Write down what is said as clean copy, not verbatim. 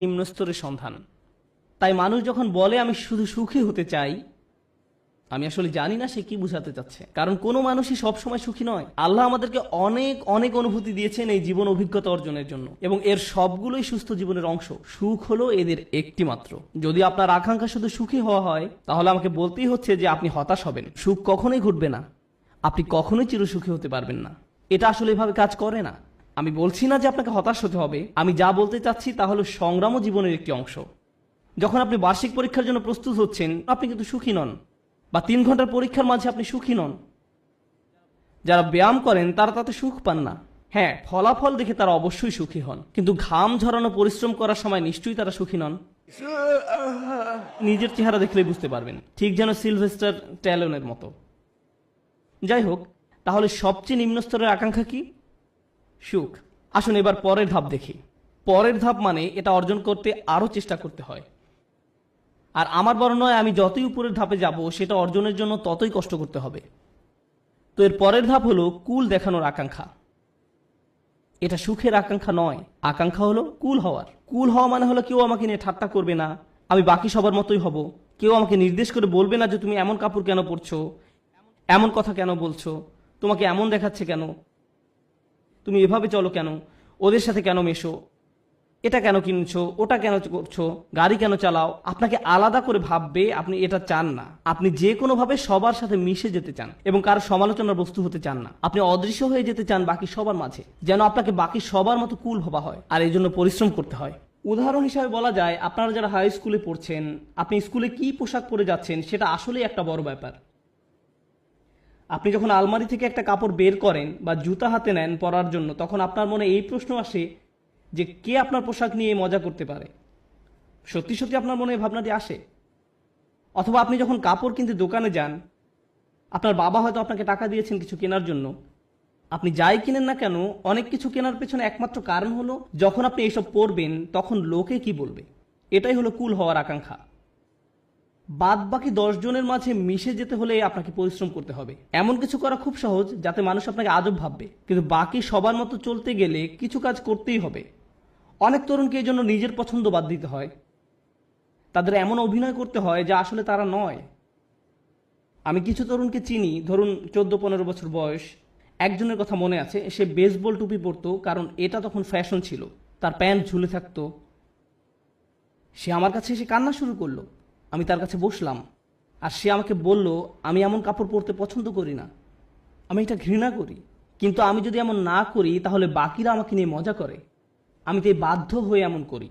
নিম্নস্তরের সন্ধান। তাই মানুষ যখন বলে আমি শুধু সুখী হতে চাই, আমি আসলে জানি না সে কি বোঝাতে চাচ্ছে, কারণ কোনো মানুষই সবসময় সুখী নয়। আল্লাহ আমাদেরকে অনেক অনেক অনুভূতি দিয়েছেন এই জীবন অভিজ্ঞতা অর্জনের জন্য, এবং এর সবগুলোই সুস্থ জীবনের অংশ। সুখ হলো এদের একটি মাত্র। যদি আপনার আকাঙ্ক্ষা শুধু সুখী হওয়া হয়, তাহলে আমাকে বলতেই হচ্ছে যে আপনি হতাশ হবেন। সুখ কখনোই ঘটবে না, আপনি কখনোই চিরসুখী হতে পারবেন না। এটা আসলে এভাবে কাজ করে না। আমি বলছি না যে আপনাকে হতাশ হতে হবে, আমি যা বলতে চাচ্ছি তা হলো সংগ্রামও জীবনের একটি অংশ। যখন আপনি বার্ষিক পরীক্ষার জন্য প্রস্তুত হচ্ছেন, আপনি কিন্তু সুখী নন, বা 3 ঘন্টার পরীক্ষার মাঝে আপনি সুখী নন। যারা ব্যায়াম করেন তারা তাতে সুখ পান না। হ্যাঁ, ফলাফল দেখে তারা অবশ্যই সুখী হন, কিন্তু ঘাম ঝরানো পরিশ্রম করার সময় নিশ্চয়ই তারা সুখী নন। নিজের চেহারা দেখলেই বুঝতে পারবেন, ঠিক যেন সিলভেস্টার ট্যালনের মতো। যাই হোক, তাহলে সবচেয়ে নিম্ন স্তরের আকাঙ্ক্ষা কি? সুখ। আসুন এবার পরের ধাপ দেখি। পরের ধাপ মানে এটা অর্জন করতে আরো চেষ্টা করতে হয়। আর আমার বর্ণনায় আমি যতই উপরের ধাপে যাব, সেটা অর্জনের জন্য ততই কষ্ট করতে হবে। তো এর পরের ধাপ হলো কুল দেখানোর আকাঙ্ক্ষা। এটা সুখের আকাঙ্ক্ষা নয়, আকাঙ্ক্ষা হলো কুল হওয়ার। কুল হওয়া মানে হলো কেউ আমাকে নিয়ে ঠাট্টা করবে না, আমি বাকি সবার মতোই হব। কেউ আমাকে নির্দেশ করে বলবে না যে তুমি এমন কাপড় কেন পরছো, এমন কথা কেন বলছো, তোমাকে এমন দেখাচ্ছে কেন, তুমি এভাবে চলো কেন, ওদের সাথে কেন মেশো, এটা কেন কিনছো, ওটা কেন করছো, গাড়ি কেন চালাও। আপনাকে আলাদা করে ভাববে, আপনি এটা চান না। আপনি যে কোনোভাবে সবার সাথে মিশে যেতে চান এবং কারো সমালোচনার বস্তু হতে চান না। আপনি অদৃশ্য হয়ে যেতে চান বাকি সবার মাঝে, যেন আপনাকে বাকি সবার মতো কুল ভাবা হয়, আর এই জন্য পরিশ্রম করতে হয়। উদাহরণ হিসাবে বলা যায়, আপনারা যারা হাই স্কুলে পড়ছেন, আপনি স্কুলে কি পোশাক পরে যাচ্ছেন সেটা আসলেই একটা বড় ব্যাপার। আপনি যখন আলমারি থেকে একটা কাপড় বের করেন বা জুতা হাতে নেন পরার জন্য, তখন আপনার মনে এই প্রশ্ন আসে যে কে আপনার পোশাক নিয়ে মজা করতে পারে। সত্যি সত্যি আপনার মনে এই ভাবনাটি আসে? অথবা আপনি যখন কাপড় কিনতে দোকানে যান, আপনার বাবা হয়তো আপনাকে টাকা দিয়েছেন কিছু কেনার জন্য। আপনি যাই কিনেন না কেন, অনেক কিছু কেনার পেছনে একমাত্র কারণ হলো যখন আপনি এইসব পরবেন তখন লোকে কি বলবে। এটাই হলো কুল হওয়ার আকাঙ্ক্ষা। বাদ বাকি 10 জনের মাঝে মিশে যেতে হলে আপনাকে পরিশ্রম করতে হবে। এমন কিছু করা খুব সহজ যাতে মানুষ আপনাকে আজব ভাববে, কিন্তু বাকি সবার মতো চলতে গেলে কিছু কাজ করতেই হবে। অনেক তরুণকে এই জন্য নিজের পছন্দ বাদ দিতে হয়, তাদের এমন অভিনয় করতে হয় যা আসলে তারা নয়। আমি কিছু তরুণকে চিনি, ধরুন 14-15 বছর বয়স। একজনের কথা মনে আছে, সে বেসবল টুপি পরতো কারণ এটা তখন ফ্যাশন ছিল, তার প্যান্ট ঝুলে থাকতো। সে আমার কাছে এসে কান্না শুরু করলো। আমি তার কাছে বসলাম, আর সে আমাকে বলল, আমি এমন কাপড় পরতে পছন্দ করি না, আমি এটা ঘৃণা করি। কিন্তু আমি যদি এমন না করি তাহলে বাকিরা আমাকে নিয়ে মজা করে, আমি তাই বাধ্য হয়ে এমন করি।